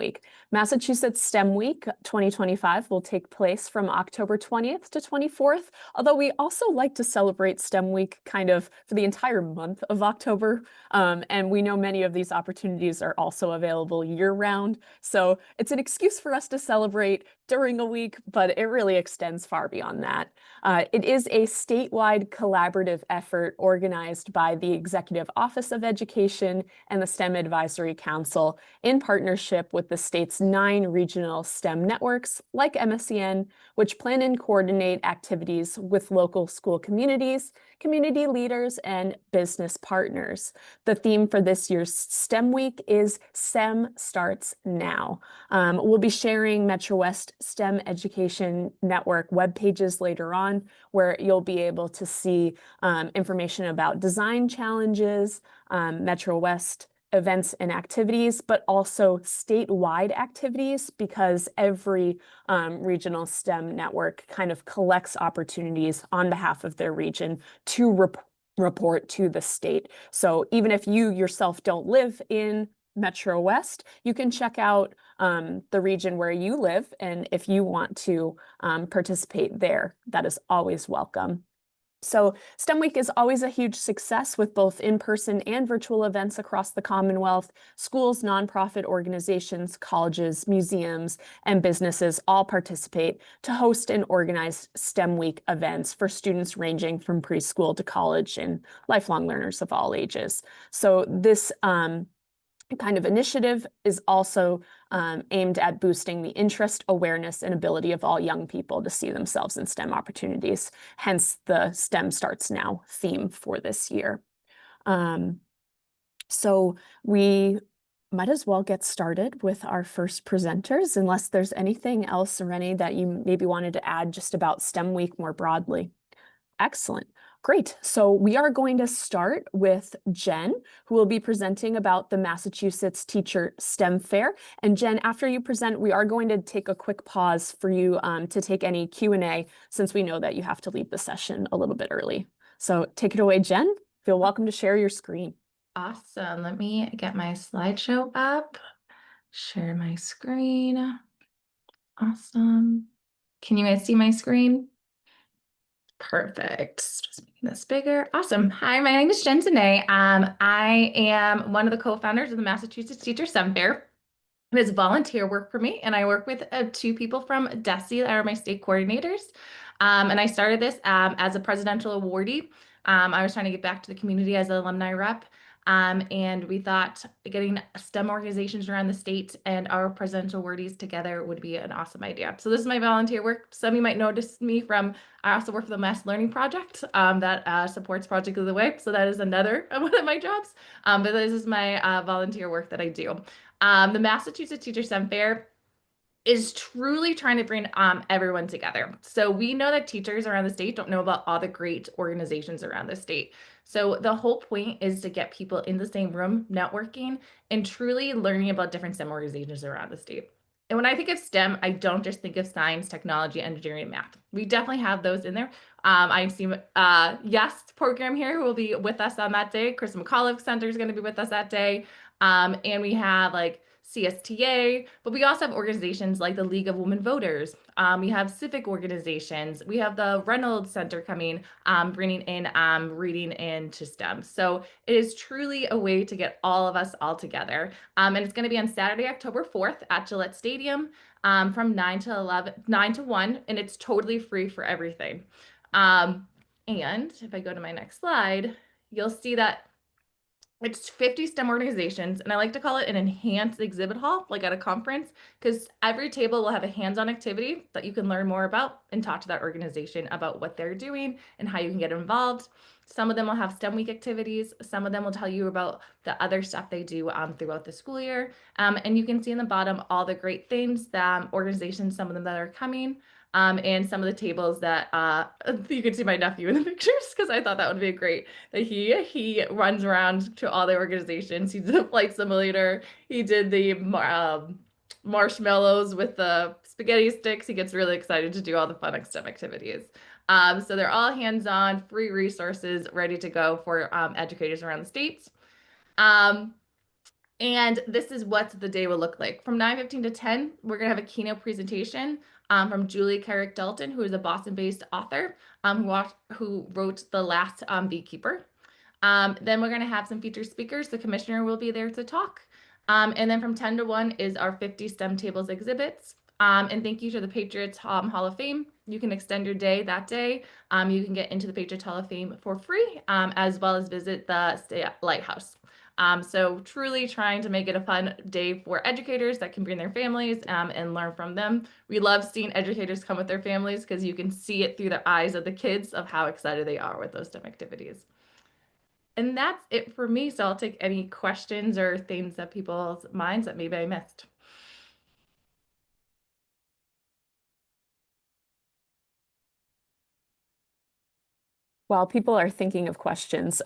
Week. Massachusetts STEM Week 2025 will take place from October 20th to 24th, although we also like to celebrate STEM Week kind of for the entire month of October. And we know many of these opportunities are also available year-round. So it's an excuse for us to celebrate during a week, but it really extends far beyond that. It is a statewide collaborative effort organized by the Executive Office of Education and the STEM Advisory Council in partnership with the state's 9 regional STEM networks like MSEN, which plan and coordinate activities with local school communities, community leaders, and business partners. The theme for this year's STEM Week is STEM Starts Now. We'll be sharing MetroWest STEM Education Network web pages later on, where you'll be able to see information about design challenges, MetroWest events and activities, but also statewide activities, because every regional STEM network kind of collects opportunities on behalf of their region to report to the state. So even if you yourself don't live in Metro West, you can check out the region where you live, and if you want to participate there, that is always welcome. So STEM Week is always a huge success with both in-person and virtual events across the Commonwealth. Schools, nonprofit organizations, colleges, museums, and businesses all participate to host and organize STEM Week events for students ranging from preschool to college and lifelong learners of all ages. So this kind of initiative is also aimed at boosting the interest, awareness, and ability of all young people to see themselves in STEM opportunities, hence the STEM Starts Now theme for this year. So we might as well get started with our first presenters, unless there's anything else, Renee, that you maybe wanted to add just about STEM Week more broadly. Excellent. Great. So we are going to start with Jen, who will be presenting about the Massachusetts Teacher STEM Fair. And Jen, after you present, we are going to take a quick pause for you to take any Q&A, since we know that you have to leave the session a little bit early. So take it away, Jen. Feel welcome to share your screen. Awesome. Let me get my slideshow up, share my screen. Awesome. Can you guys see my screen? Perfect. Just making this bigger. Awesome. Hi, my name is Jen Dene. I am one of the co-founders of the Massachusetts Teacher STEM Fair. It is volunteer work for me, and I work with 2 people from DESE that are my state coordinators. And I started this as a presidential awardee. I was trying to get back to the community as an alumni rep. And we thought getting STEM organizations around the state and our presidential awardees together would be an awesome idea. So this is my volunteer work. Some of you might notice me from, I also work for the Mass Learning Project that supports Project of the Way. So that is another one of my jobs. But this is my volunteer work that I do. The Massachusetts Teacher STEM Fair is truly trying to bring everyone together. So we know that teachers around the state don't know about all the great organizations around the state. So the whole point is to get people in the same room, networking, and truly learning about different STEM organizations around the state. And when I think of STEM, I don't just think of science, technology, engineering, and math. We definitely have those in there. I see Yes program here who will be with us on that day. Chris McAuliffe Center is going to be with us that day. And we have like CSTA, but we also have organizations like the League of Women Voters. We have civic organizations. We have the Reynolds Center coming, bringing in reading into STEM. So it is truly a way to get all of us all together. And it's going to be on Saturday, October 4th at Gillette Stadium from 9 to 1, and it's totally free for everything. And if I go to my next slide, you'll see that it's 50 STEM organizations, and I like to call it an enhanced exhibit hall, like at a conference, because every table will have a hands-on activity that you can learn more about and talk to that organization about what they're doing and how you can get involved. Some of them will have STEM week activities. Some of them will tell you about the other stuff they do throughout the school year. And you can see in the bottom all the great things, that organizations, some of them that are coming. And some of the tables that you can see my nephew in the pictures, because I thought that would be great. That he runs around to all the organizations. He did the flight simulator. He did the marshmallows with the spaghetti sticks. He gets really excited to do all the fun STEM activities. So they're all hands-on, free resources ready to go for educators around the states. And this is what the day will look like. From 9:15 to 10, we're going to have a keynote presentation from Julie Carrick Dalton, who is a Boston-based author who wrote The Last Beekeeper. Then we're going to have some featured speakers. The commissioner will be there to talk. And then from 10 to 1 is our 50 STEM tables exhibits. And thank you to the Patriots Hall of Fame. You can extend your day that day. You can get into the Patriots Hall of Fame for free, as well as visit the Lighthouse. So truly trying to make it a fun day for educators that can bring their families and learn from them. We love seeing educators come with their families because you can see it through the eyes of the kids of how excited they are with those STEM activities. And that's it for me. So I'll take any questions or things that people's minds that maybe I missed. While people are thinking of questions,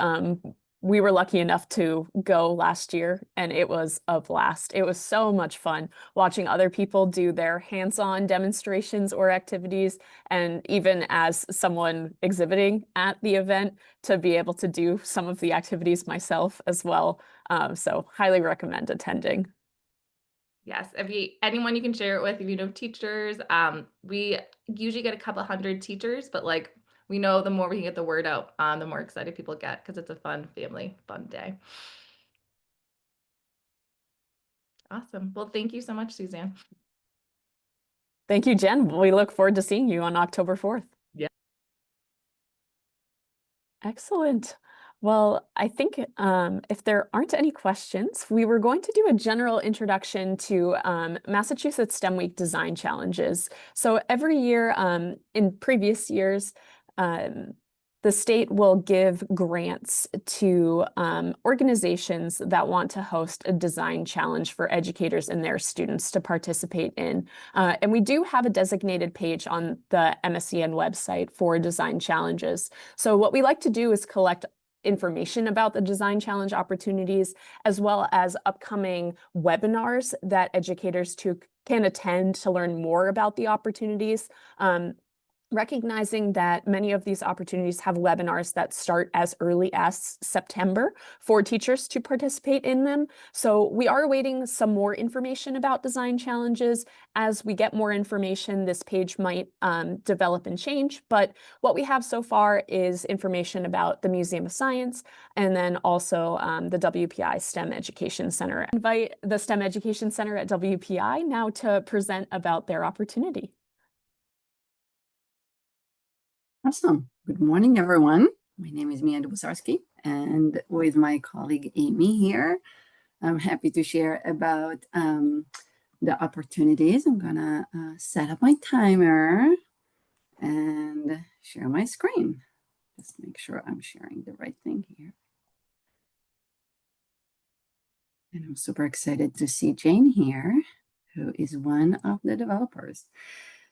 we were lucky enough to go last year and it was a blast. It was so much fun watching other people do their hands-on demonstrations or activities. And even as someone exhibiting at the event, to be able to do some of the activities myself as well. So highly recommend attending. Yes, anyone you can share it with, if you know teachers, we usually get a couple hundred teachers, but like we know the more we can get the word out, the more excited people get because it's a fun day. Awesome. Well, thank you so much, Suzanne. Thank you, Jen. We look forward to seeing you on October 4th. Yeah. Excellent. Well, I think if there aren't any questions, we were going to do a general introduction to Massachusetts STEM Week design challenges. So every year in previous years, the state will give grants to organizations that want to host a design challenge for educators and their students to participate in. And we do have a designated page on the MSEN website for design challenges. So what we like to do is collect information about the design challenge opportunities, as well as upcoming webinars that educators can attend to learn more about the opportunities. Recognizing that many of these opportunities have webinars that start as early as September for teachers to participate in them. So we are awaiting some more information about design challenges. As we get more information, this page might develop and change. But what we have so far is information about the Museum of Science and then also the WPI STEM Education Center. I invite the STEM Education Center at WPI now to present about their opportunity. Awesome. Good morning, everyone. My name is Mia Dubosarski, and with my colleague Amy here, I'm happy to share about the opportunities. I'm gonna set up my timer and share my screen. Just make sure I'm sharing the right thing here. And I'm super excited to see Jane here, who is one of the developers.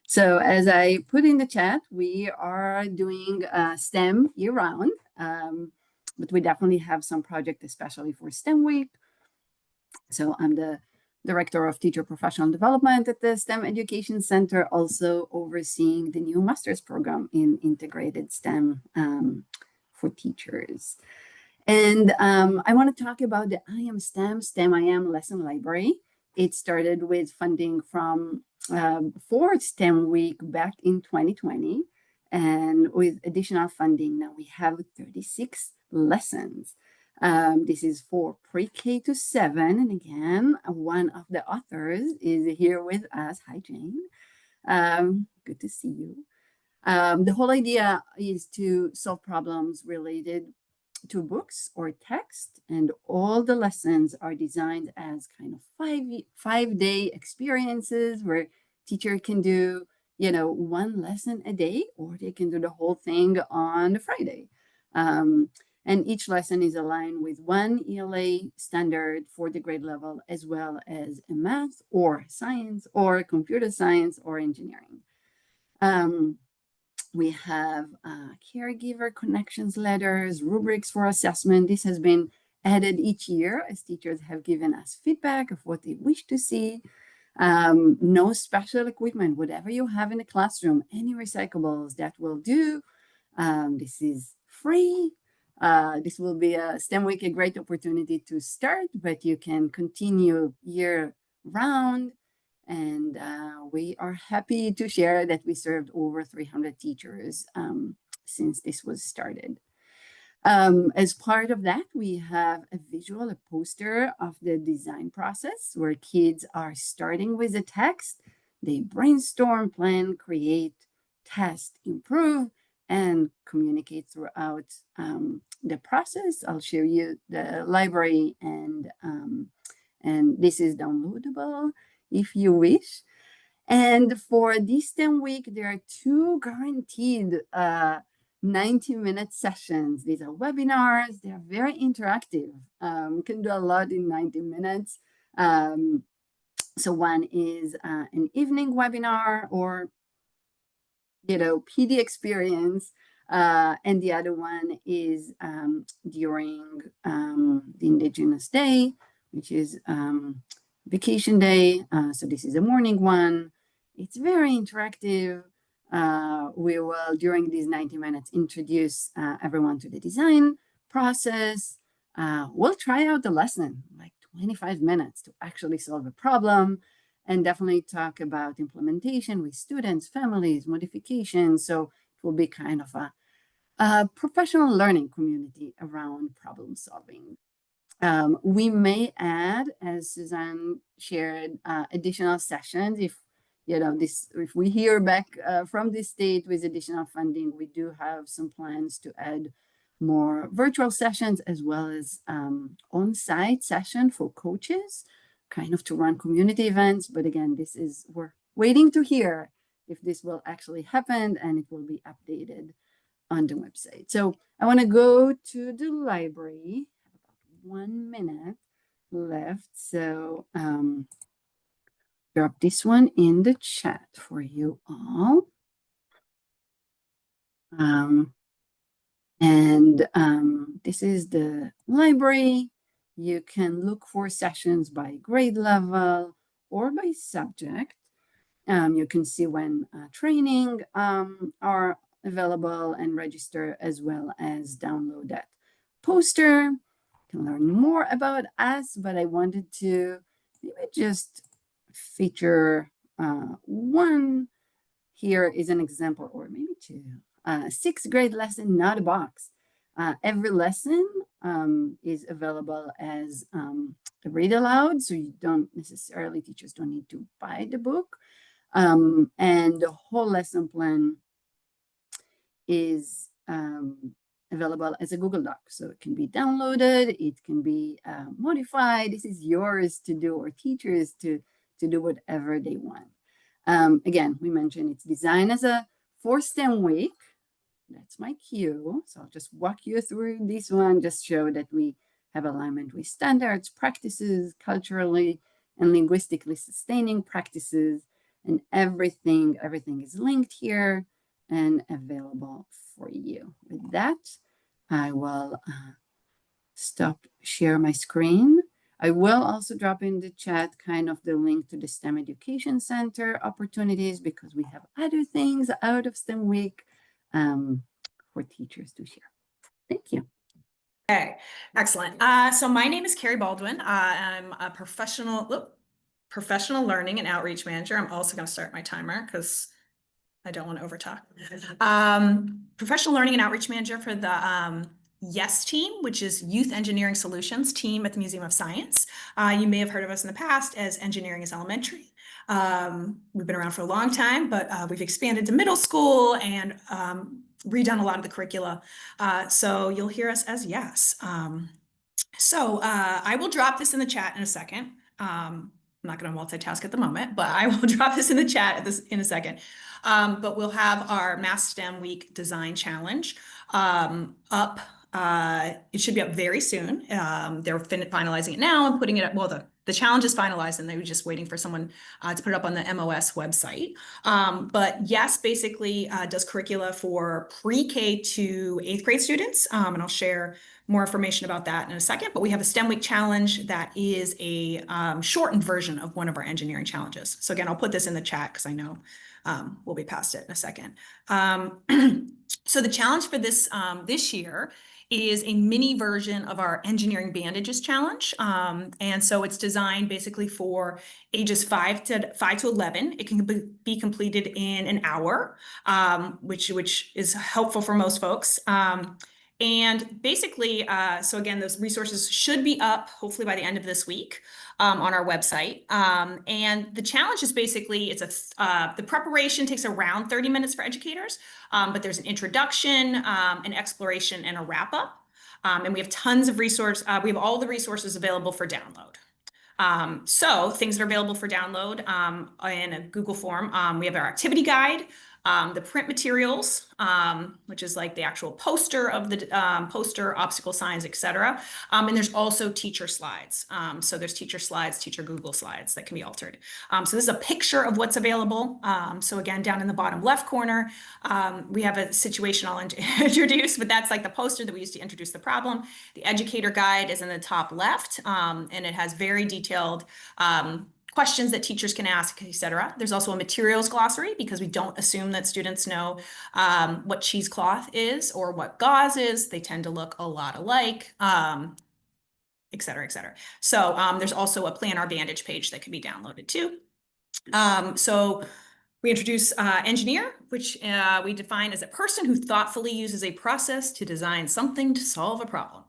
So as I put in the chat, we are doing STEM year-round, but we definitely have some project, especially for STEM Week. So I'm the Director of Teacher Professional Development at the STEM Education Center, also overseeing the new master's program in integrated STEM for teachers. And I want to talk about the I Am STEM I Am lesson library. It started with funding from for STEM Week back in 2020. And with additional funding, now we have 36 lessons. This is for pre-K to 7. And again, one of the authors is here with us. Hi, Jane. Good to see you. The whole idea is to solve problems related to books or text, and all the lessons are designed as kind of five-day experiences where teacher can do, one lesson a day, or they can do the whole thing on a Friday. And each lesson is aligned with one ELA standard for the grade level, as well as a math or science or computer science or engineering. We have caregiver connections letters, rubrics for assessment. This has been added each year as teachers have given us feedback of what they wish to see. No special equipment, whatever you have in the classroom, any recyclables that will do. This is free. This will be a STEM week, a great opportunity to start, but you can continue year round. And we are happy to share that we served over 300 teachers since this was started. As part of that, we have a visual, a poster of the design process where kids are starting with a text. They brainstorm, plan, create, test, improve, and communicate throughout the process. I'll show you the library, and this is downloadable if you wish. And for this STEM week, there are 2 guaranteed 90-minute sessions. These are webinars. They are very interactive. Can do a lot in 90 minutes. So one is an evening webinar or, PD experience. And the other one is during the Indigenous Day, which is vacation day. So this is a morning one. It's very interactive. We will, during these 90 minutes, introduce everyone to the design process. We'll try out the lesson, like 25 minutes to actually solve a problem, and definitely talk about implementation with students, families, modifications. So it will be kind of a professional learning community around problem solving. We may add, as Suzanne shared, additional sessions if if we hear back from the state with additional funding. We do have some plans to add more virtual sessions as well as on-site session for coaches, kind of to run community events. But again, we're waiting to hear if this will actually happen, and it will be updated on the website. So I want to go to the library. 1 minute left, so drop this one in the chat for you all. This is the library. You can look for sessions by grade level or by subject. You can see when training are available and register, as well as download that poster. Can learn more about us, but I wanted to maybe just feature one. Here is an example, or maybe 2. 6th grade lesson, not a box. Every lesson is available as a read aloud, so you don't necessarily, teachers don't need to buy the book. And the whole lesson plan is available as a Google Doc. So it can be downloaded, it can be modified. This is yours to do, or teachers to do whatever they want. Again, we mentioned it's designed as a 4 STEM week. That's my cue. So I'll just walk you through this one, just show that we have alignment with standards, practices, culturally and linguistically sustaining practices, and everything is linked here and available for you. With that, I will stop share my screen. I will also drop in the chat kind of the link to the STEM Education Center opportunities, because we have other things out of STEM week for teachers to share. Thank you. Okay, excellent. So my name is Carrie Baldwin. I'm a professional learning and outreach manager. I'm also going to start my timer because I don't want to overtalk. Professional learning and outreach manager for the YES team, which is Youth Engineering Solutions team at the Museum of Science. You may have heard of us in the past as Engineering is Elementary. We've been around for a long time, but we've expanded to middle school and redone a lot of the curricula. So you'll hear us as YES. I will drop this in the chat in a second. I'm not going to multitask at the moment, but I will drop this in the chat in a second. But we'll have our Mass STEM Week Design Challenge up. It should be up very soon. They're finalizing it now and putting it up. Well, the challenge is finalized, and they were just waiting for someone to put it up on the MOS website. But YES basically does curricula for pre-K to 8th grade students. And I'll share more information about that in a second, but we have a STEM Week challenge that is a shortened version of one of our engineering challenges. So again, I'll put this in the chat because I know we'll be past it in a second. So the challenge for this this year is a mini version of our engineering bandages challenge. And so it's designed basically for ages 5 to 11. It can be completed in an hour, which is helpful for most folks. And basically, so again, those resources should be up hopefully by the end of this week on our website. And the challenge is basically, the preparation takes around 30 minutes for educators, but there's an introduction, an exploration, and a wrap up. And we have tons of resources. We have all the resources available for download. So things that are available for download in a Google form, we have our activity guide, the print materials, which is like the actual poster of the poster, obstacle signs, etc. And there's also teacher slides. So there's teacher slides, teacher Google slides that can be altered. So this is a picture of what's available. So again, down in the bottom left corner, we have a situation I'll introduce, but that's like the poster that we used to introduce the problem. The educator guide is in the top left, and it has very detailed questions that teachers can ask, etc. There's also a materials glossary because we don't assume that students know what cheesecloth is or what gauze is. They tend to look a lot alike, etc., etc. So there's also a Plan Our Bandage page that can be downloaded too. So we introduce engineer, which we define as a person who thoughtfully uses a process to design something to solve a problem.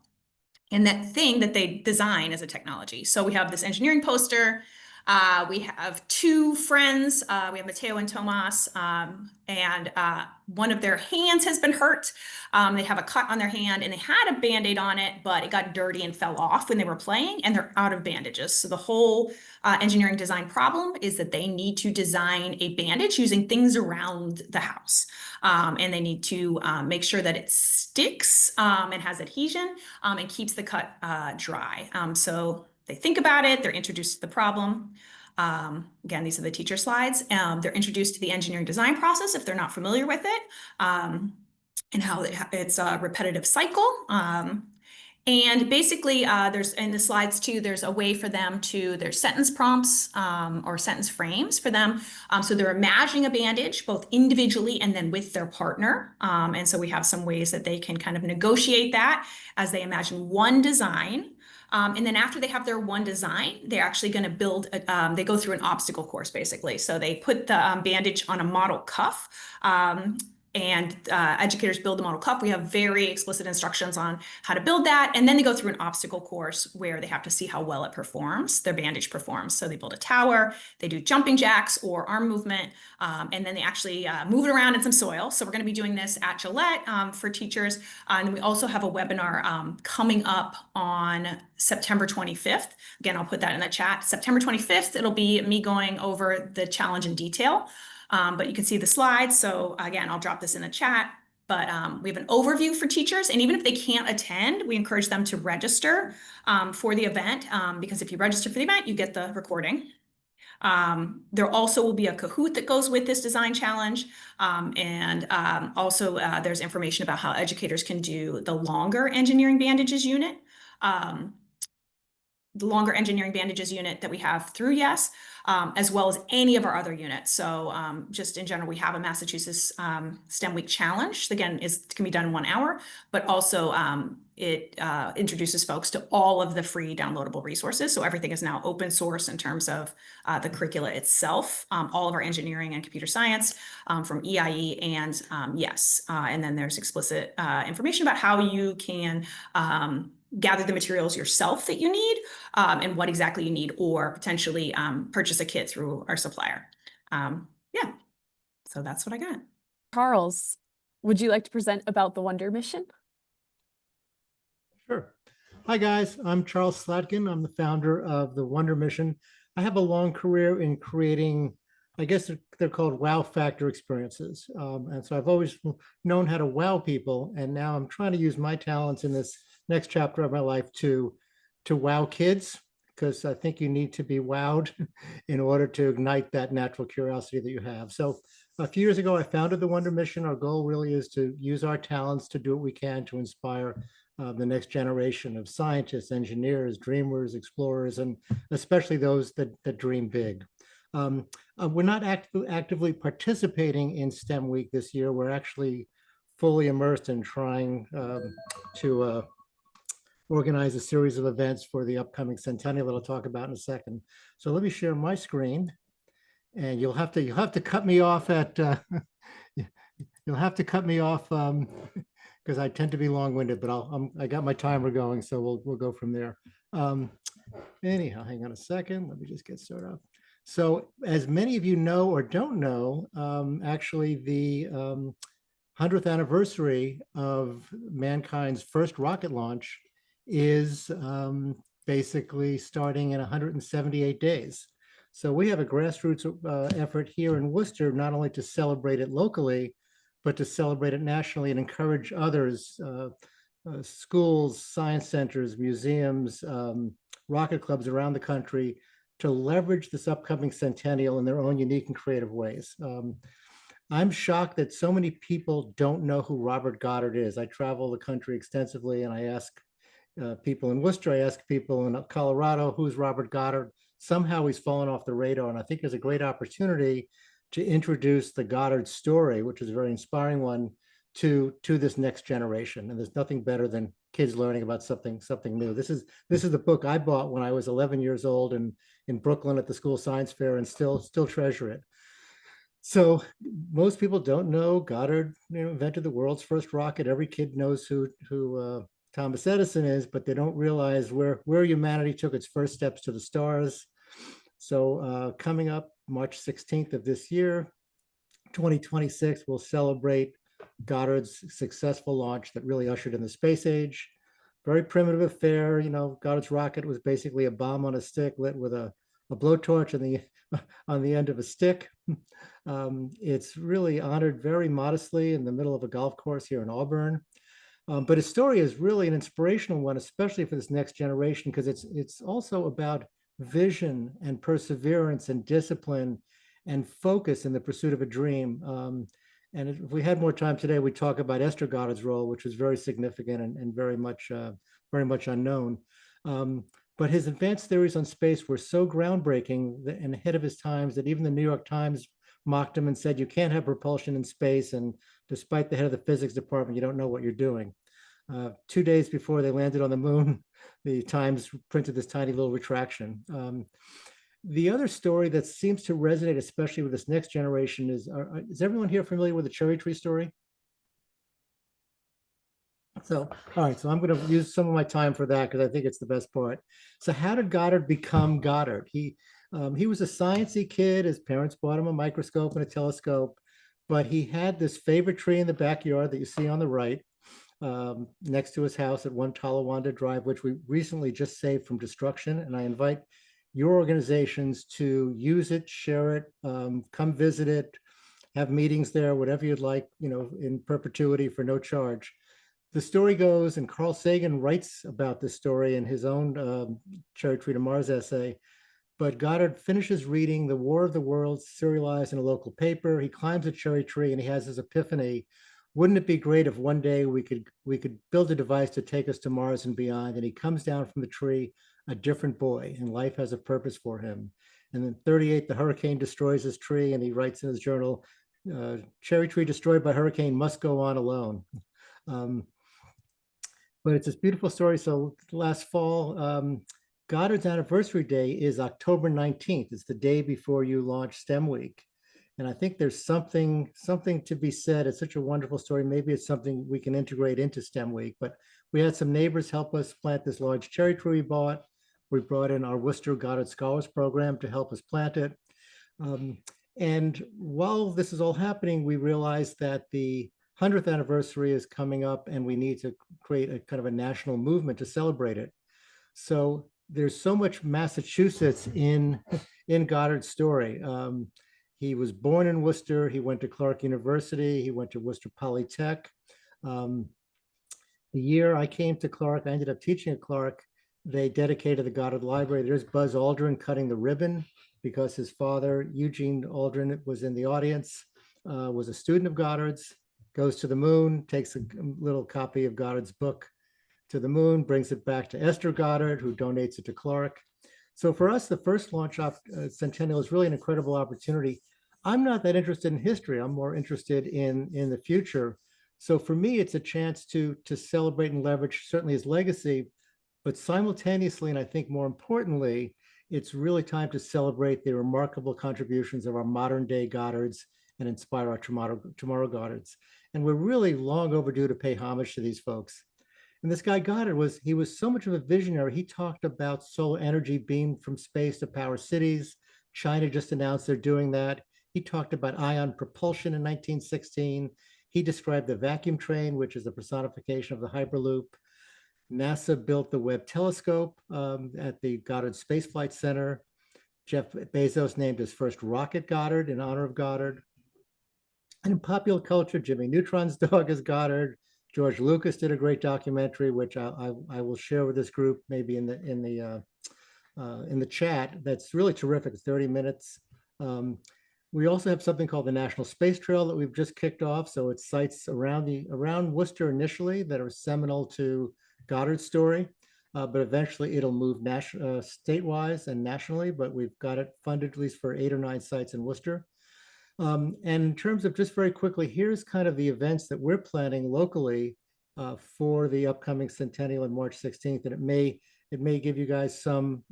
And that thing that they design is a technology. So we have this engineering poster. We have two friends. We have Mateo and Tomas, and one of their hands has been hurt. They have a cut on their hand and they had a Band-Aid on it, but it got dirty and fell off when they were playing, and they're out of bandages. So the whole engineering design problem is that they need to design a bandage using things around the house. And they need to make sure that it sticks and has adhesion and keeps the cut dry. So they think about it, they're introduced to the problem. Again, these are the teacher slides. They're introduced to the engineering design process if they're not familiar with it, and how it's a repetitive cycle. And basically, there's in the slides too, there's a way for them to, there's sentence prompts or sentence frames for them. So they're imagining a bandage both individually and then with their partner. And so we have some ways that they can kind of negotiate that as they imagine one design. And then after they have their one design, they're actually going to build, they go through an obstacle course basically. So they put the bandage on a model cuff, and educators build the model cuff. We have very explicit instructions on how to build that. And then they go through an obstacle course where they have to see how well it performs, their bandage performs. So they build a tower, they do jumping jacks or arm movement, and then they actually move it around in some soil. So we're going to be doing this at Gillette for teachers. And we also have a webinar coming up on September 25th. Again, I'll put that in the chat. September 25th, it'll be me going over the challenge in detail. But you can see the slides. So again, I'll drop this in the chat, but we have an overview for teachers. And even if they can't attend, we encourage them to register for the event, because if you register for the event, you get the recording. There also will be a Kahoot that goes with this design challenge. And also there's information about how educators can do the longer engineering bandages unit. The longer engineering bandages unit that we have through YES, as well as any of our other units. So just in general, we have a Massachusetts STEM Week challenge. Again, it can be done in 1 hour, but also it introduces folks to all of the free downloadable resources. So everything is now open source in terms of the curricula itself, all of our engineering and computer science from EIE and YES. And then there's explicit information about how you can gather the materials yourself that you need and what exactly you need, or potentially purchase a kit through our supplier. Yeah, so that's what I got. Charles, would you like to present about the Wonder Mission? Sure. Hi, guys. I'm Charles Slatkin. I'm the founder of the Wonder Mission. I have a long career in creating, I guess they're called wow factor experiences. And so I've always known how to wow people. And now I'm trying to use my talents in this next chapter of my life to wow kids, because I think you need to be wowed in order to ignite that natural curiosity that you have. So a few years ago, I founded the Wonder Mission. Our goal really is to use our talents to do what we can to inspire the next generation of scientists, engineers, dreamers, explorers, and especially those that dream big. We're not actively participating in STEM Week this year. We're actually fully immersed in trying to organize a series of events for the upcoming centennial that I'll talk about in a second. So let me share my screen, and you'll have to cut me off at you'll have to cut me off because I tend to be long-winded, but I got my timer going, so we'll go from there. Anyhow, hang on a second. Let me just get started off. So as many of you know or don't know, actually the 100th anniversary of mankind's first rocket launch is basically starting in 178 days. So we have a grassroots effort here in Worcester, not only to celebrate it locally, but to celebrate it nationally and encourage others, schools, science centers, museums, rocket clubs around the country to leverage this upcoming centennial in their own unique and creative ways. I'm shocked that so many people don't know who Robert Goddard is. I travel the country extensively and I ask people in Worcester, I ask people in Colorado, who's Robert Goddard? Somehow he's fallen off the radar. And I think there's a great opportunity to introduce the Goddard story, which is a very inspiring one, to this next generation. And there's nothing better than kids learning about something new. This is the book I bought when I was 11 years old and in Brooklyn at the school science fair, and still treasure it. So most people don't know Goddard invented the world's first rocket. Every kid knows who Thomas Edison is, but they don't realize where humanity took its first steps to the stars. So coming up March 16th of this year, 2026, we'll celebrate Goddard's successful launch that really ushered in the space age. Very primitive affair. Goddard's rocket was basically a bomb on a stick lit with a blowtorch on the end of a stick. It's really honored very modestly in the middle of a golf course here in Auburn. But his story is really an inspirational one, especially for this next generation, because it's also about vision and perseverance and discipline and focus in the pursuit of a dream. And if we had more time today, we'd talk about Esther Goddard's role, which was very significant and very much unknown. But his advanced theories on space were so groundbreaking and ahead of his times that even the New York Times mocked him and said, you can't have propulsion in space. And despite the head of the physics department, you don't know what you're doing. 2 days before they landed on the moon, the Times printed this tiny little retraction. The other story that seems to resonate, especially with this next generation, is everyone here familiar with the cherry tree story? So, all right, so I'm going to use some of my time for that because I think it's the best part. So how did Goddard become Goddard? He was a sciencey kid. His parents bought him a microscope and a telescope, but he had this favorite tree in the backyard that you see on the right, next to his house at 1 Talawanda Drive, which we recently just saved from destruction. And I invite your organizations to use it, share it, come visit it, have meetings there, whatever you'd like, in perpetuity for no charge. The story goes, and Carl Sagan writes about this story in his own Cherry Tree to Mars essay, but Goddard finishes reading The War of the Worlds serialized in a local paper. He climbs a cherry tree and he has his epiphany. Wouldn't it be great if one day we could build a device to take us to Mars and beyond? And he comes down from the tree a different boy, and life has a purpose for him. And then 38, the hurricane destroys his tree, and he writes in his journal, cherry tree destroyed by hurricane must go on alone. But it's this beautiful story. So last fall, Goddard's anniversary day is October 19th. It's the day before you launch STEM Week. And I think there's something to be said. It's such a wonderful story. Maybe it's something we can integrate into STEM Week. But we had some neighbors help us plant this large cherry tree we bought. We brought in our Worcester Goddard Scholars Program to help us plant it. And while this is all happening, we realized that the 100th anniversary is coming up and we need to create a kind of a national movement to celebrate it. So there's so much Massachusetts in Goddard's story. He was born in Worcester. He went to Clark University. He went to Worcester Polytech. The year I came to Clark, I ended up teaching at Clark. They dedicated the Goddard Library. There's Buzz Aldrin cutting the ribbon because his father, Eugene Aldrin, was in the audience, was a student of Goddard's, goes to the moon, takes a little copy of Goddard's book to the moon, brings it back to Esther Goddard, who donates it to Clark. So for us, the first launch centennial is really an incredible opportunity. I'm not that interested in history. I'm more interested in the future. So for me, it's a chance to celebrate and leverage certainly his legacy, but simultaneously, and I think more importantly, it's really time to celebrate the remarkable contributions of our modern day Goddards and inspire our tomorrow Goddards. And we're really long overdue to pay homage to these folks. And this guy Goddard was so much of a visionary. He talked about solar energy beamed from space to power cities. China just announced they're doing that. He talked about ion propulsion in 1916. He described the vacuum train, which is the personification of the Hyperloop. NASA built the Webb telescope at the Goddard Space Flight Center. Jeff Bezos named his first rocket Goddard in honor of Goddard. And in popular culture, Jimmy Neutron's dog is Goddard. George Lucas did a great documentary, which I will share with this group maybe in the chat. That's really terrific. It's 30 minutes. We also have something called the National Space Trail that we've just kicked off. So it's sites around Worcester initially that are seminal to Goddard's story, but eventually it'll move statewide and nationally. But we've got it funded at least for 8 or 9 sites in Worcester. And in terms of just very quickly, here's kind of the events that we're planning locally for the upcoming centennial on March 16th, and it may give you guys some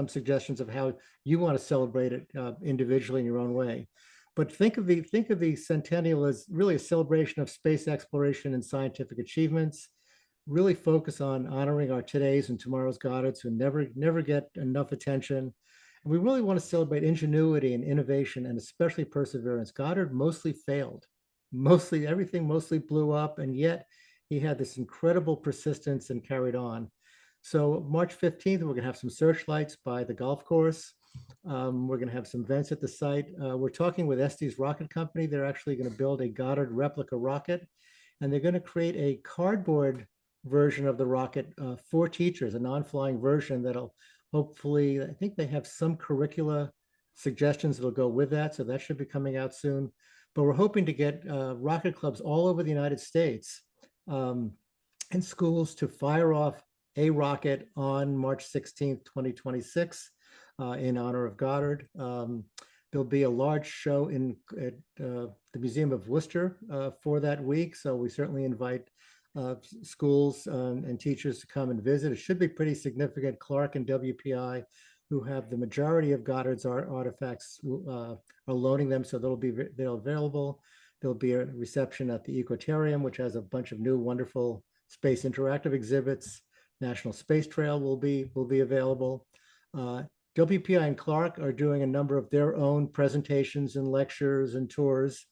suggestions of how you want to celebrate it individually in your own way. But think of the centennial as really a celebration of space exploration and scientific achievements. Really focus on honoring our today's and tomorrow's Goddards who never get enough attention. And we really want to celebrate ingenuity and innovation, and especially perseverance. Goddard mostly failed. Everything mostly blew up, and yet he had this incredible persistence and carried on. So March 15th, we're going to have some searchlights by the golf course. We're going to have some events at the site. We're talking with Estes Rocket Company. They're actually going to build a Goddard replica rocket, and they're going to create a cardboard version of the rocket for teachers, a non-flying version that'll hopefully, I think they have some curricula suggestions that'll go with that. So that should be coming out soon. But we're hoping to get rocket clubs all over the United States and schools to fire off a rocket on March 16th, 2026 in honor of Goddard. There'll be a large show at the Museum of Worcester for that week. So we certainly invite schools and teachers to come and visit. It should be pretty significant. Clark and WPI, who have the majority of Goddard's artifacts, are loaning them, so they're available. There'll be a reception at the Equatorium, which has a bunch of new wonderful space interactive exhibits. National Space Trail will be available. WPI and Clark are doing a number of their own presentations and lectures and tours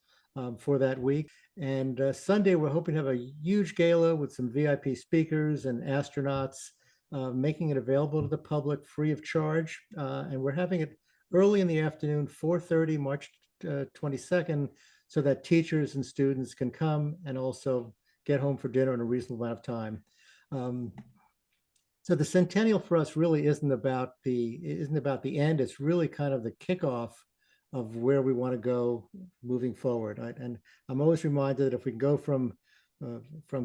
for that week. And Sunday, we're hoping to have a huge gala with some VIP speakers and astronauts, making it available to the public free of charge. And we're having it early in the afternoon, 4:30, March 22nd, so that teachers and students can come and also get home for dinner in a reasonable amount of time. So the centennial for us really isn't about the end. It's really kind of the kickoff of where we want to go moving forward. Right? And I'm always reminded that if we go from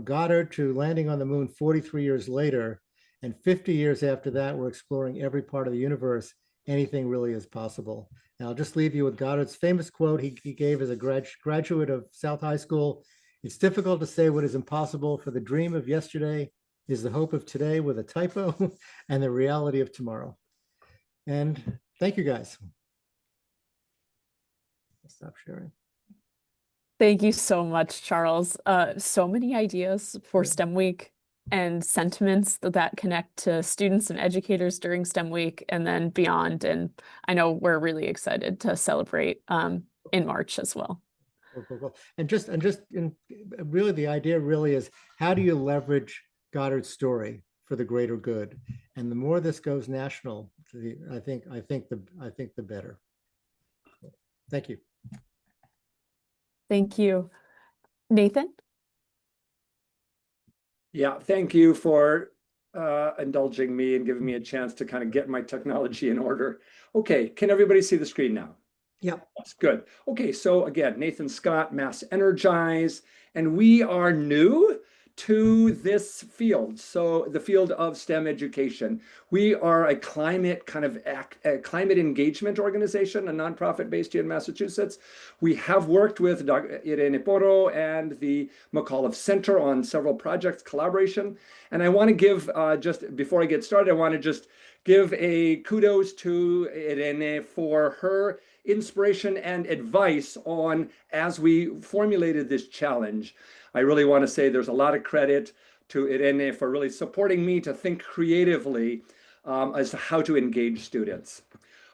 Goddard to landing on the moon 43 years later, and 50 years after that, we're exploring every part of the universe, anything really is possible. And I'll just leave you with Goddard's famous quote he gave as a graduate of South High School. "It's difficult to say what is impossible, for the dream of yesterday is the hope of today with a typo and the reality of tomorrow." And thank you, guys. I'll stop sharing. Thank you so much, Charles. So many ideas for STEM Week and sentiments that connect to students and educators during STEM Week and then beyond. And I know we're really excited to celebrate in March as well. Cool. And really the idea really is, how do you leverage Goddard's story for the greater good? And the more this goes national, I think the better. Thank you. Thank you. Nathan? Yeah, thank you for indulging me and giving me a chance to kind of get my technology in order. Okay, can everybody see the screen now? Yep. That's good. Okay, so again, Nathan Scott, MassEnergize, and we are new to this field. So the field of STEM education. We are a climate climate engagement organization, a nonprofit based here in Massachusetts. We have worked with Irene Porro and the McAuliffe Center on several projects, collaboration. And I want to give, just before I get started, I want to just give a kudos to Irene for her inspiration and advice on as we formulated this challenge. I really want to say there's a lot of credit to Irene for really supporting me to think creatively as to how to engage students.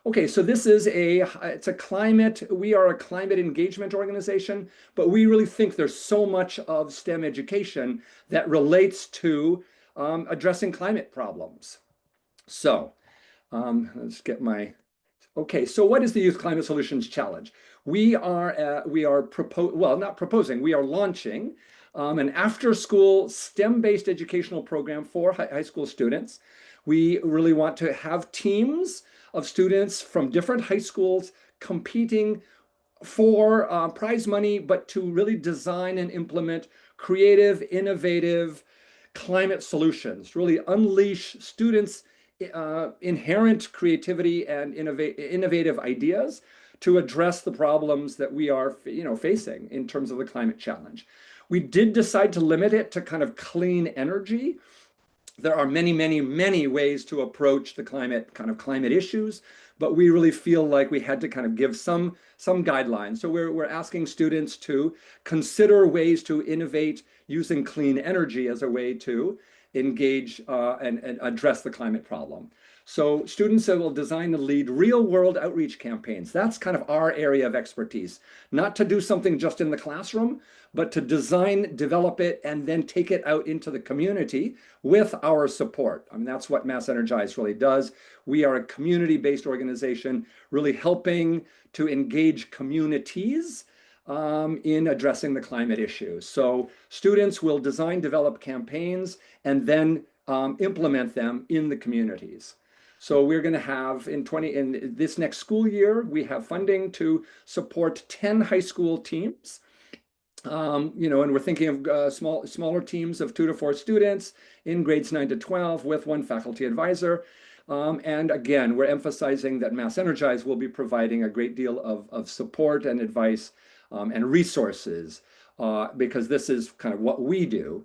Okay, so this is we are a climate engagement organization, but we really think there's so much of STEM education that relates to addressing climate problems. So let's get my, okay, so what is the Youth Climate Solutions Challenge? We are launching an after-school STEM-based educational program for high school students. We really want to have teams of students from different high schools competing for prize money, but to really design and implement creative, innovative climate solutions, really unleash students' inherent creativity and innovative ideas to address the problems that we are facing in terms of the climate challenge. We did decide to limit it to kind of clean energy. There are many, many, many ways to approach the climate issues, but we really feel like we had to kind of give some guidelines. So we're asking students to consider ways to innovate using clean energy as a way to engage and address the climate problem. So students will design and lead real-world outreach campaigns. That's kind of our area of expertise. Not to do something just in the classroom, but to design, develop it, and then take it out into the community with our support. I mean, that's what MassEnergize really does. We are a community-based organization really helping to engage communities in addressing the climate issues. So students will design, develop campaigns, and then implement them in the communities. So we're going to have in this next school year, we have funding to support 10 high school teams. And we're thinking of smaller teams of 2 to 4 students in grades 9 to 12 with 1 faculty advisor. And again, we're emphasizing that MassEnergize will be providing a great deal of support and advice and resources, because this is kind of what we do,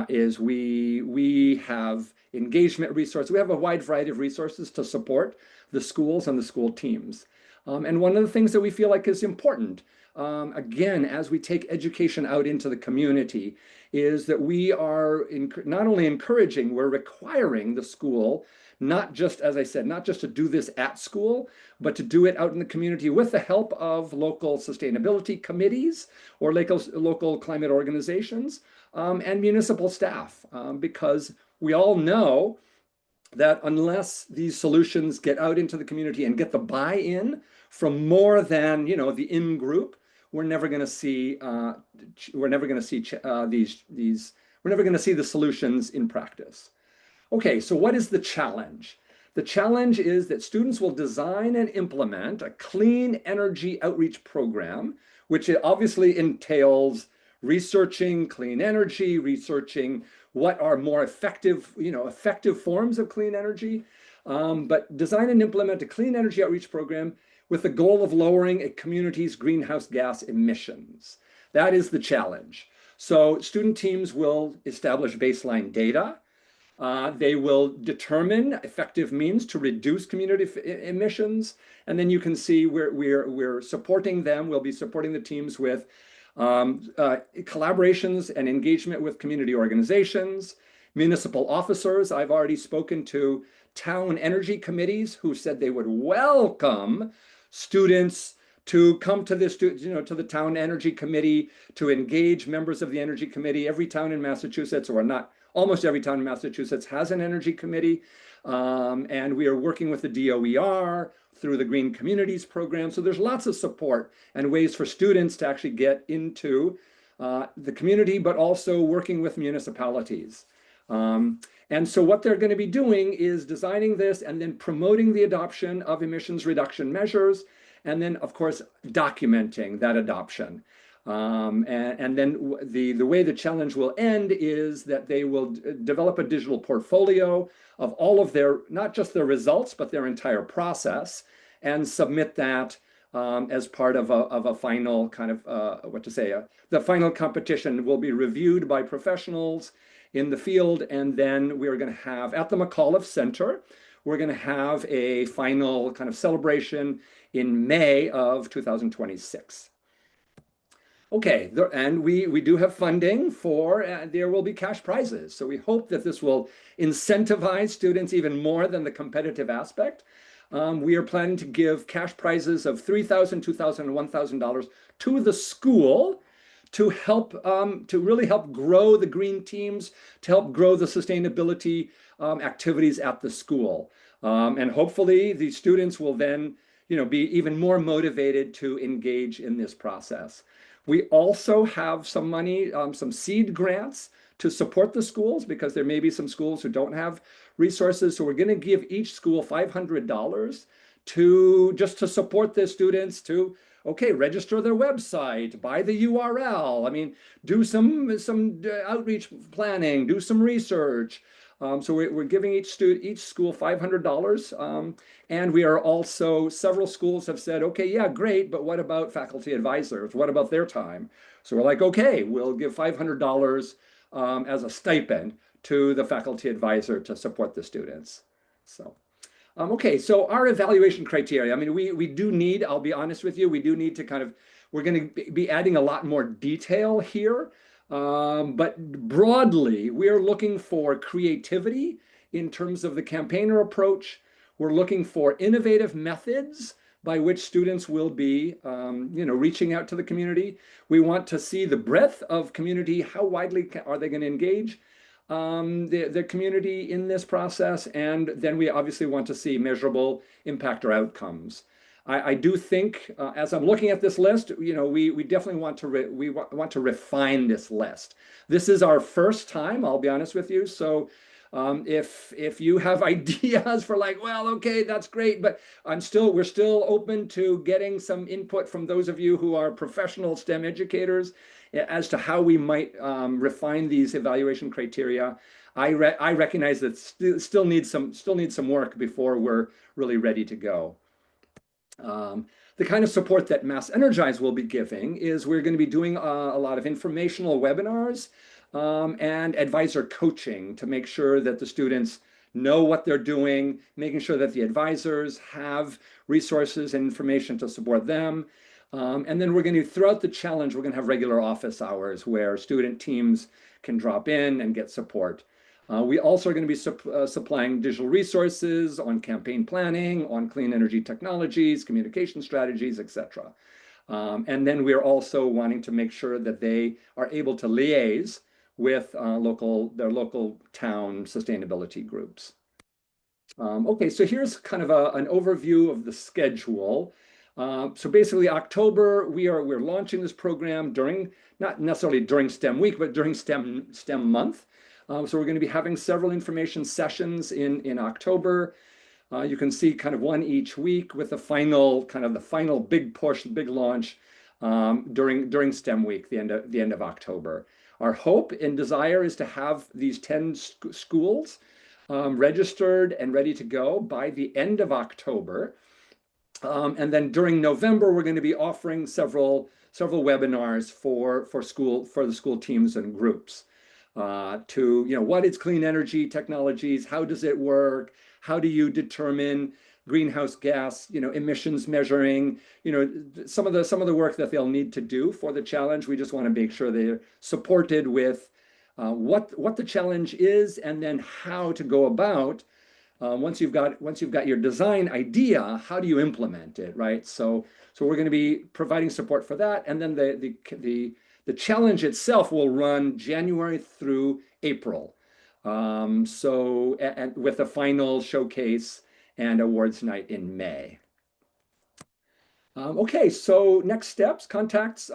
is we have engagement resources. We have a wide variety of resources to support the schools and the school teams. And one of the things that we feel like is important, again, as we take education out into the community, is that we are not only encouraging, we're requiring the school, not just, as I said, not just to do this at school, but to do it out in the community with the help of local sustainability committees or local climate organizations and municipal staff, because we all know that unless these solutions get out into the community and get the buy-in from more than the in-group, we're never going to see the solutions in practice. Okay, so what is the challenge? The challenge is that students will design and implement a clean energy outreach program, which obviously entails researching clean energy, researching what are more effective forms of clean energy, but design and implement a clean energy outreach program with the goal of lowering a community's greenhouse gas emissions. That is the challenge. So student teams will establish baseline data. They will determine effective means to reduce community emissions. And then you can see we're supporting them. We'll be supporting the teams with collaborations and engagement with community organizations, municipal officers. I've already spoken to town energy committees who said they would welcome students to come to this, to the town energy committee, to engage members of the energy committee. Every town in Massachusetts, or not, almost every town in Massachusetts has an energy committee. And we are working with the DOER through the Green Communities program. So there's lots of support and ways for students to actually get into the community, but also working with municipalities. And so what they're going to be doing is designing this and then promoting the adoption of emissions reduction measures, and then, of course, documenting that adoption. And then the way the challenge will end is that they will develop a digital portfolio of all of their, not just their results, but their entire process, and submit that as part of a final kind of, the final competition will be reviewed by professionals in the field. And then we're going to have, at the McAuliffe Center, we're going to have a final kind of celebration in May of 2026. Okay, and we do have funding for, there will be cash prizes. So we hope that this will incentivize students even more than the competitive aspect. We are planning to give cash prizes of $3,000, $2,000, and $1,000 to the school to help, to really help grow the green teams, to help grow the sustainability activities at the school. And hopefully the students will then, be even more motivated to engage in this process. We also have some money, some seed grants to support the schools, because there may be some schools who don't have resources. So we're going to give each school $500 just to support the students to, okay, register their website, buy the URL. I mean, do some outreach planning, do some research. So we're giving each school $500. And we are also, several schools have said, okay, yeah, great, but what about faculty advisors? What about their time? So we're like, okay, we'll give $500 as a stipend to the faculty advisor to support the students. So, okay, so our evaluation criteria, I mean, we do need, I'll be honest with you, we do need to kind of, we're going to be adding a lot more detail here. But broadly, we're looking for creativity in terms of the campaigner approach. We're looking for innovative methods by which students will be, reaching out to the community. We want to see the breadth of community. How widely are they going to engage the community in this process? And then we obviously want to see measurable impact or outcomes. I do think, as I'm looking at this list, we definitely want to refine this list. This is our first time, I'll be honest with you. So if you have ideas for like, well, okay, that's great, but we're still open to getting some input from those of you who are professional STEM educators as to how we might refine these evaluation criteria. I recognize that still needs some work before we're really ready to go. The kind of support that MassEnergize will be giving is we're going to be doing a lot of informational webinars and advisor coaching to make sure that the students know what they're doing, making sure that the advisors have resources and information to support them. And then we're going to, throughout the challenge, we're going to have regular office hours where student teams can drop in and get support. We also are going to be supplying digital resources on campaign planning, on clean energy technologies, communication strategies, etc. And then we're also wanting to make sure that they are able to liaise with their local town sustainability groups. Okay, so here's kind of an overview of the schedule. So basically, October, we're launching this program not necessarily during STEM week, but during STEM month. So we're going to be having several information sessions in October. You can see kind of one each week with the final big push, big launch during STEM week, the end of October. Our hope and desire is to have these 10 schools registered and ready to go by the end of October. And then during November, we're going to be offering several webinars for the school teams and groups. What is clean energy technologies? How does it work? How do you determine greenhouse gas, emissions measuring? Some of the work that they'll need to do for the challenge. We just want to make sure they're supported with what the challenge is, and then how to go about. Once you've got your design idea, how do you implement it, right? So we're going to be providing support for that, and then the challenge itself will run January through April. And with a final showcase and awards night in May. Okay, so next steps, contacts.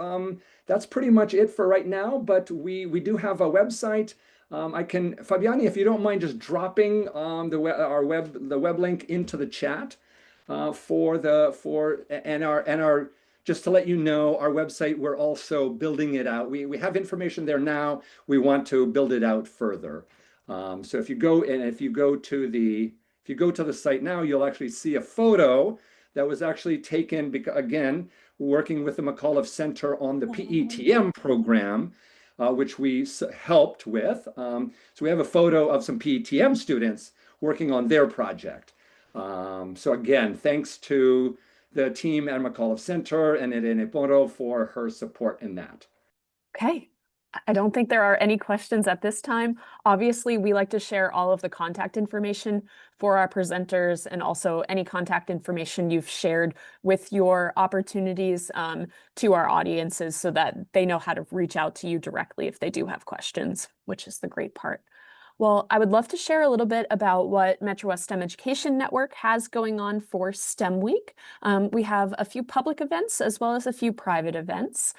That's pretty much it for right now, but we do have a website. Fabiani, if you don't mind just dropping the web link into the chat and our just to let you know, our website, we're also building it out. We have information there now. We want to build it out further. So if you go to the site now, you'll actually see a photo that was actually taken, again, working with the McAuliffe Center on the PETM program, which we helped with. So we have a photo of some PETM students working on their project. So again, thanks to the team at McAuliffe Center and Irene Poro for her support in that. Okay. I don't think there are any questions at this time. Obviously, we like to share all of the contact information for our presenters and also any contact information you've shared with your opportunities to our audiences so that they know how to reach out to you directly if they do have questions, which is the great part. Well, I would love to share a little bit about what MetroWest STEM Education Network has going on for STEM Week. We have a few public events as well as a few private events.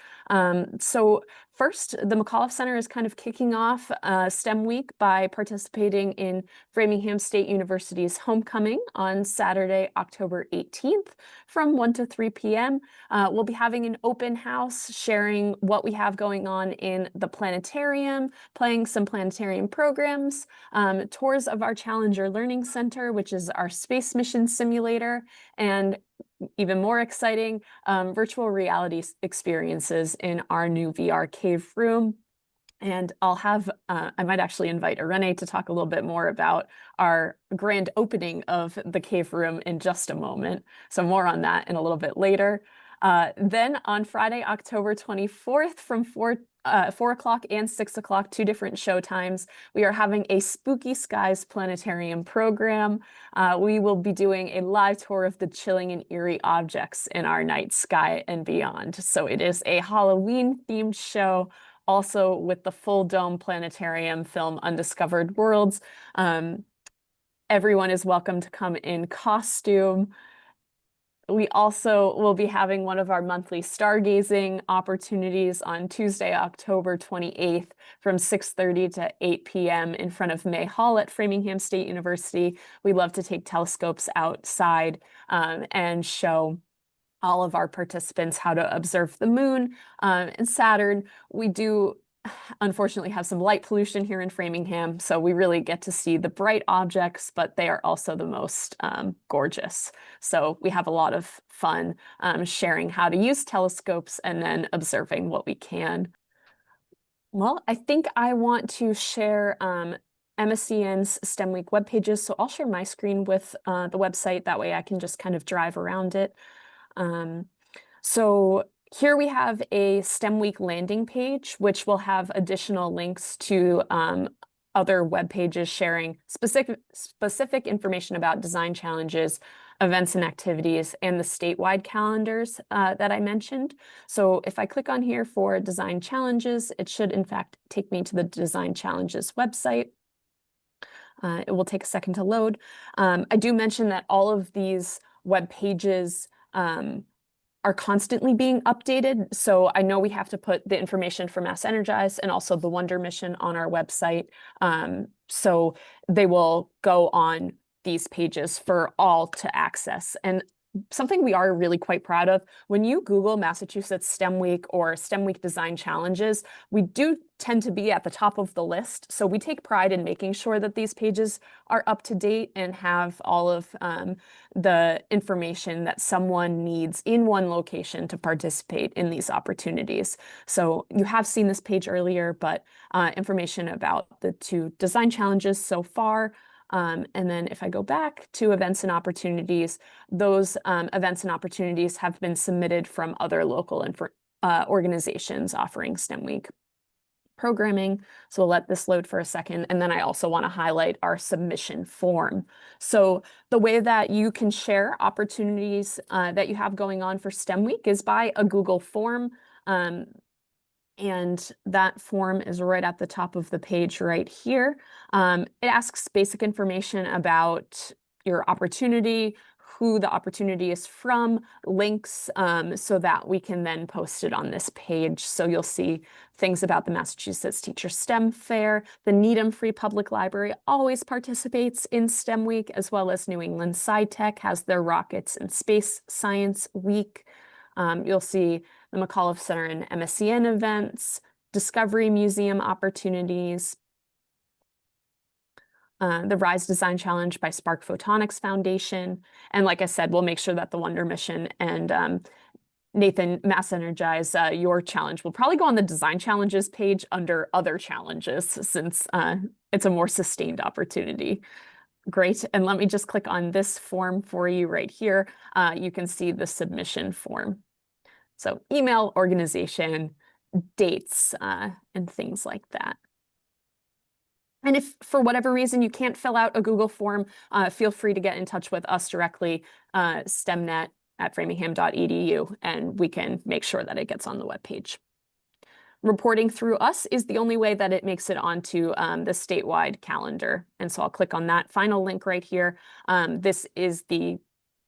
So first, the McAuliffe Center is kind of kicking off STEM Week by participating in Framingham State University's homecoming on Saturday, October 18th from 1 to 3 p.m. We'll be having an open house sharing what we have going on in the planetarium, playing some planetarium programs, tours of our Challenger Learning Center, which is our space mission simulator, and even more exciting, virtual reality experiences in our new VR cave room. And I might actually invite Irene to talk a little bit more about our grand opening of the cave room in just a moment. So more on that in a little bit later. Then on Friday, October 24th from 4 o'clock and 6 o'clock, 2 different show times, we are having a Spooky Skies Planetarium program. We will be doing a live tour of the chilling and eerie objects in our night sky and beyond. So it is a Halloween-themed show, also with the full dome planetarium film Undiscovered Worlds. Everyone is welcome to come in costume. We also will be having one of our monthly stargazing opportunities on Tuesday, October 28th from 6:30 to 8 p.m. in front of May Hall at Framingham State University. We love to take telescopes outside and show all of our participants how to observe the moon and Saturn. We do unfortunately have some light pollution here in Framingham, so we really get to see the bright objects, but they are also the most gorgeous. So we have a lot of fun sharing how to use telescopes and then observing what we can. Well, I think I want to share MSCN's STEM Week web pages, so I'll share my screen with the website. That way I can just kind of drive around it. So here we have a STEM Week landing page, which will have additional links to other web pages sharing specific information about design challenges, events and activities, and the statewide calendars that I mentioned. So if I click on here for design challenges, it should in fact take me to the design challenges website. It will take a second to load. I do mention that all of these web pages are constantly being updated. So I know we have to put the information for MassEnergize and also the Wonder Mission on our website. So they will go on these pages for all to access. And something we are really quite proud of, when you Google Massachusetts STEM Week or STEM Week Design Challenges, we do tend to be at the top of the list. So we take pride in making sure that these pages are up to date and have all of the information that someone needs in one location to participate in these opportunities. So you have seen this page earlier, but information about the 2 design challenges so far. And then if I go back to events and opportunities, those events and opportunities have been submitted from other local organizations offering STEM Week programming. So we'll let this load for a second. And then I also want to highlight our submission form. So the way that you can share opportunities that you have going on for STEM Week is by a Google form. And that form is right at the top of the page right here. It asks basic information about your opportunity, who the opportunity is from, links, so that we can then post it on this page. So you'll see things about the Massachusetts Teacher STEM Fair. The Needham Free Public Library always participates in STEM Week, as well as New England SciTech has their Rockets and Space Science Week. You'll see the McAuliffe Center and MSCN events, Discovery Museum opportunities, the Rise Design Challenge by Spark Photonics Foundation. And like I said, we'll make sure that the Wonder Mission and Nathan, MassEnergize, your challenge will probably go on the design challenges page under other challenges since it's a more sustained opportunity. Great. And let me just click on this form for you right here. You can see the submission form. So email, organization, dates, and things like that. And if for whatever reason you can't fill out a Google form, feel free to get in touch with us directly, stemnet@framingham.edu, and we can make sure that it gets on the webpage. Reporting through us is the only way that it makes it onto the statewide calendar. And so I'll click on that final link right here. This is the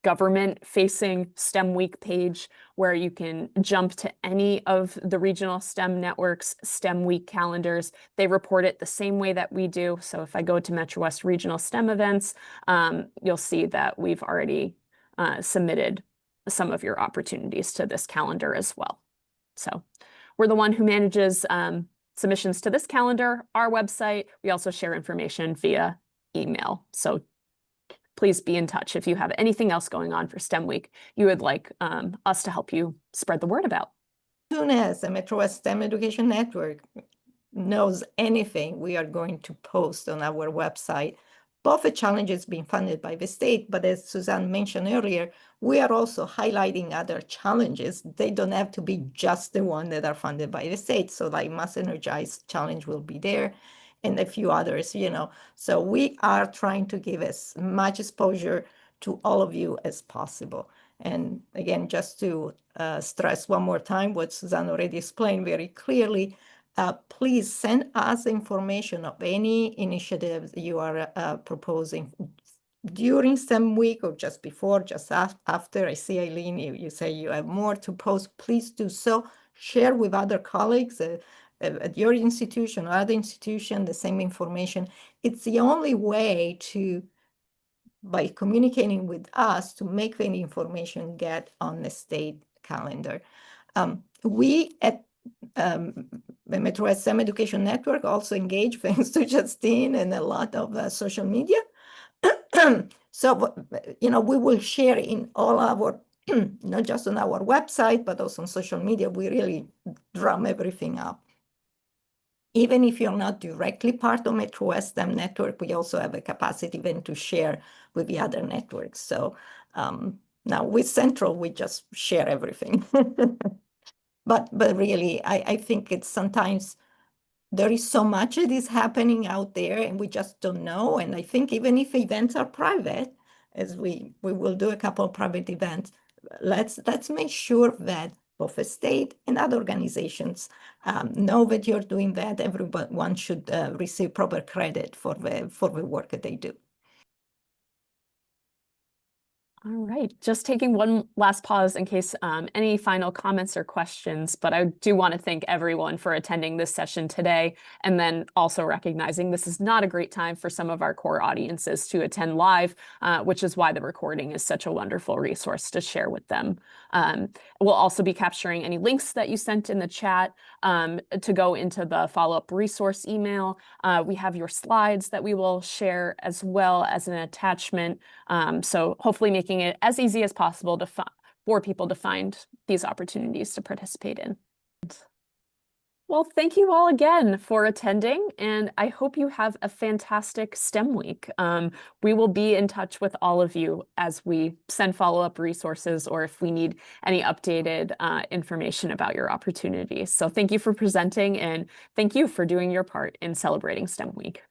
government-facing STEM Week page where you can jump to any of the regional STEM networks' STEM Week calendars. They report it the same way that we do. So if I go to MetroWest Regional STEM events, you'll see that we've already submitted some of your opportunities to this calendar as well. So we're the one who manages submissions to this calendar, our website. We also share information via email. So please be in touch if you have anything else going on for STEM Week you would like us to help you spread the word about. As soon as the MetroWest STEM Education Network knows anything, we are going to post on our website. Both the challenges being funded by the state, but as Suzanne mentioned earlier, we are also highlighting other challenges. They don't have to be just the ones that are funded by the state. So like MassEnergize challenge will be there and a few others, you know. So we are trying to give as much exposure to all of you as possible. And again, just to stress one more time what Suzanne already explained very clearly, please send us information of any initiatives you are proposing during STEM Week or just before, just after. I see, Eileen, you say you have more to post. Please do so. Share with other colleagues at your institution or other institution the same information. It's the only way to, by communicating with us, to make any information get on the state calendar. We at the MetroWest STEM Education Network also engage, thanks to Justine, and a lot of social media. So, you know, we will share in all our, not just on our website, but also on social media. We really drum everything up. Even if you're not directly part of MetroWest STEM Network, we also have a capacity then to share with the other networks. So now with Central, we just share everything. But really, I think it's sometimes there is so much that is happening out there and we just don't know. And I think even if events are private, as we will do a couple of private events, let's make sure that both the state and other organizations know that you're doing that. Everyone should receive proper credit for the work that they do. All right, just taking one last pause in case any final comments or questions, but I do want to thank everyone for attending this session today, and then also recognizing this is not a great time for some of our core audiences to attend live, which is why the recording is such a wonderful resource to share with them. We'll also be capturing any links that you sent in the chat to go into the follow-up resource email. We have your slides that we will share as well as an attachment. So hopefully making it as easy as possible for people to find these opportunities to participate in. Well, thank you all again for attending, and I hope you have a fantastic STEM week. We will be in touch with all of you as we send follow-up resources or if we need any updated information about your opportunities. So thank you for presenting, and thank you for doing your part in celebrating STEM Week.